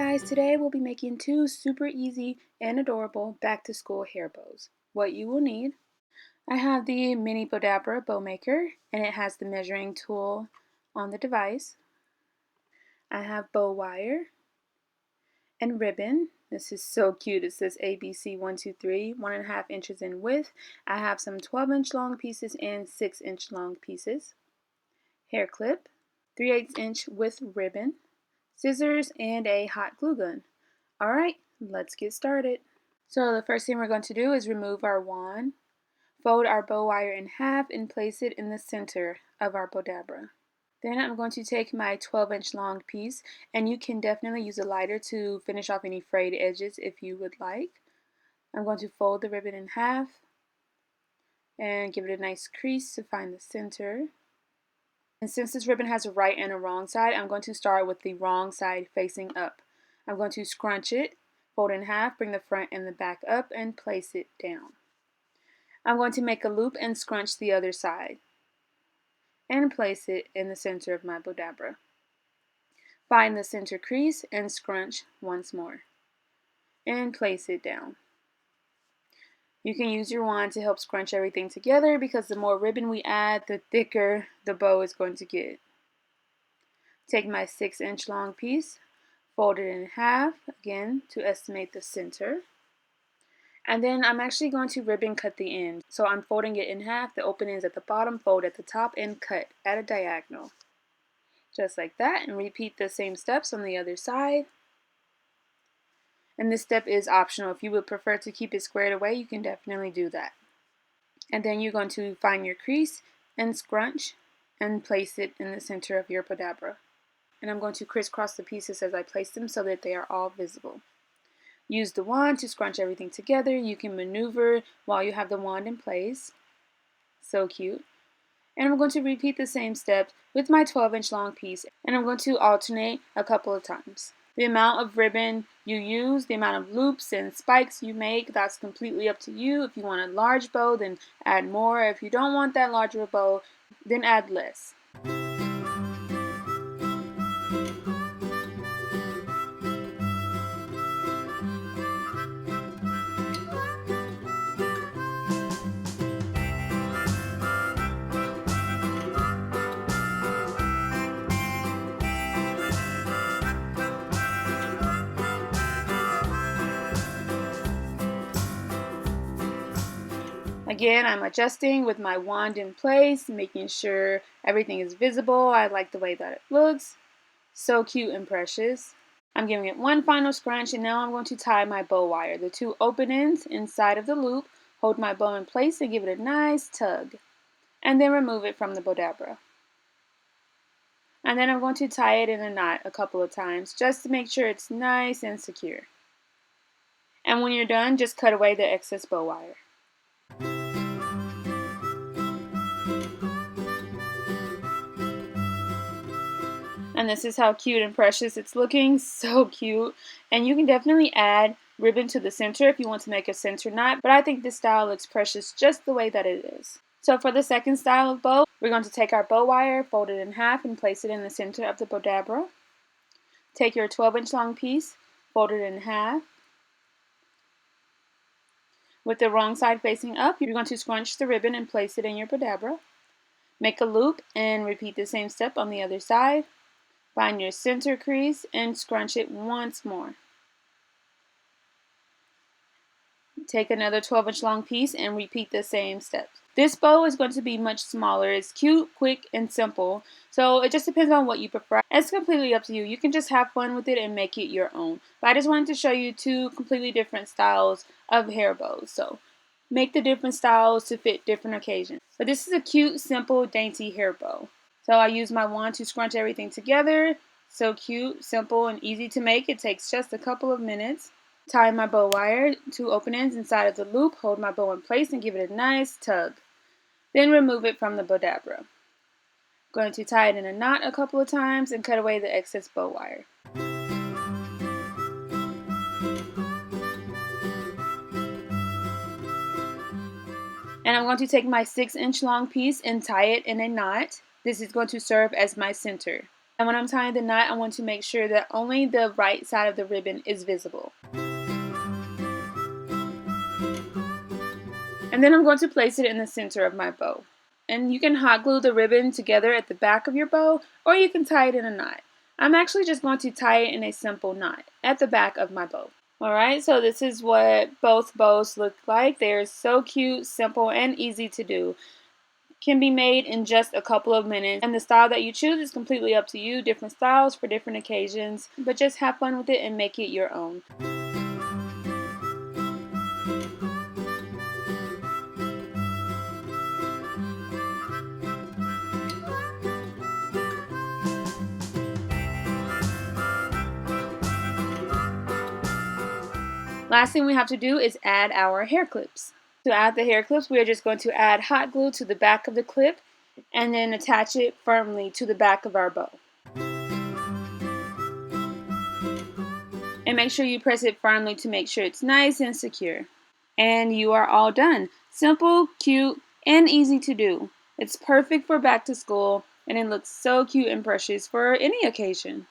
guys, today we'll be making two super easy and adorable back to school hair bows. What you will need: I have the mini Bowdabra bow maker and it has the measuring tool on the device. I have bow wire and ribbon. This is so cute. It says ABC 123, 1.5 inches in width. I have some 12-inch long pieces and 6-inch long pieces. Hair clip, 3/8 inch width ribbon, scissors, and a hot glue gun. Alright, let's get started. So the first thing we're going to do is remove our wand, fold our bow wire in half, and place it in the center of our Bowdabra. Then I'm going to take my 12-inch long piece, and you can definitely use a lighter to finish off any frayed edges if you would like. I'm going to fold the ribbon in half and give it a nice crease to find the center. And since this ribbon has a right and a wrong side, I'm going to start with the wrong side facing up. I'm going to scrunch it, fold in half, bring the front and the back up, and place it down. I'm going to make a loop and scrunch the other side and place it in the center of my Bowdabra. Find the center crease and scrunch once more and place it down. You can use your wand to help scrunch everything together because the more ribbon we add, the thicker the bow is going to get. Take my 6-inch long piece, fold it in half again to estimate the center. And then I'm actually going to ribbon cut the end. So I'm folding it in half, the open ends at the bottom, fold at the top, and cut at a diagonal. Just like that, and repeat the same steps on the other side. And this step is optional. If you would prefer to keep it squared away, you can definitely do that. And then you're going to find your crease and scrunch and place it in the center of your Bowdabra. And I'm going to crisscross the pieces as I place them so that they are all visible. Use the wand to scrunch everything together. You can maneuver while you have the wand in place. So cute. And I'm going to repeat the same steps with my 12-inch long piece, and I'm going to alternate a couple of times. The amount of ribbon you use, the amount of loops and spikes you make, that's completely up to you. If you want a large bow, then add more. If you don't want that larger bow, then add less. Again, I'm adjusting with my wand in place, making sure everything is visible. I like the way that it looks. So cute and precious. I'm giving it one final scrunch, and now I'm going to tie my bow wire. The two open ends inside of the loop. Hold my bow in place and give it a nice tug. And then remove it from the Bowdabra. And then I'm going to tie it in a knot a couple of times just to make sure it's nice and secure. And when you're done, just cut away the excess bow wire. And this is how cute and precious it's looking. So cute. And you can definitely add ribbon to the center if you want to make a center knot, but I think this style looks precious just the way that it is. So for the second style of bow, we're going to take our bow wire, fold it in half, and place it in the center of the Bowdabra. Take your 12-inch long piece, fold it in half. With the wrong side facing up, you're going to scrunch the ribbon and place it in your Bowdabra. Make a loop and repeat the same step on the other side. Find your center crease and scrunch it once more. Take another 12-inch long piece and repeat the same steps. This bow is going to be much smaller. It's cute, quick, and simple. So it just depends on what you prefer. It's completely up to you. You can just have fun with it and make it your own. But I just wanted to show you two completely different styles of hair bows. So make the different styles to fit different occasions. But this is a cute, simple, dainty hair bow. So I use my wand to scrunch everything together. So cute, simple, and easy to make. It takes just a couple of minutes. Tie my bow wire, two open ends inside of the loop, hold my bow in place and give it a nice tug. Then remove it from the Bowdabra. Going to tie it in a knot a couple of times and cut away the excess bow wire. And I'm going to take my 6-inch long piece and tie it in a knot. This is going to serve as my center. And when I'm tying the knot, I want to make sure that only the right side of the ribbon is visible. And then I'm going to place it in the center of my bow. And you can hot glue the ribbon together at the back of your bow, or you can tie it in a knot. I'm actually just going to tie it in a simple knot at the back of my bow. Alright, so this is what both bows look like. They're so cute, simple, and easy to do. Can be made in just a couple of minutes, and the style that you choose is completely up to you. Different styles for different occasions, but just have fun with it and make it your own. Last thing we have to do is add our hair clips. To add the hair clips, we are just going to add hot glue to the back of the clip and then attach it firmly to the back of our bow. And make sure you press it firmly to make sure it's nice and secure. And you are all done. Simple, cute, and easy to do. It's perfect for back to school, and it looks so cute and precious for any occasion.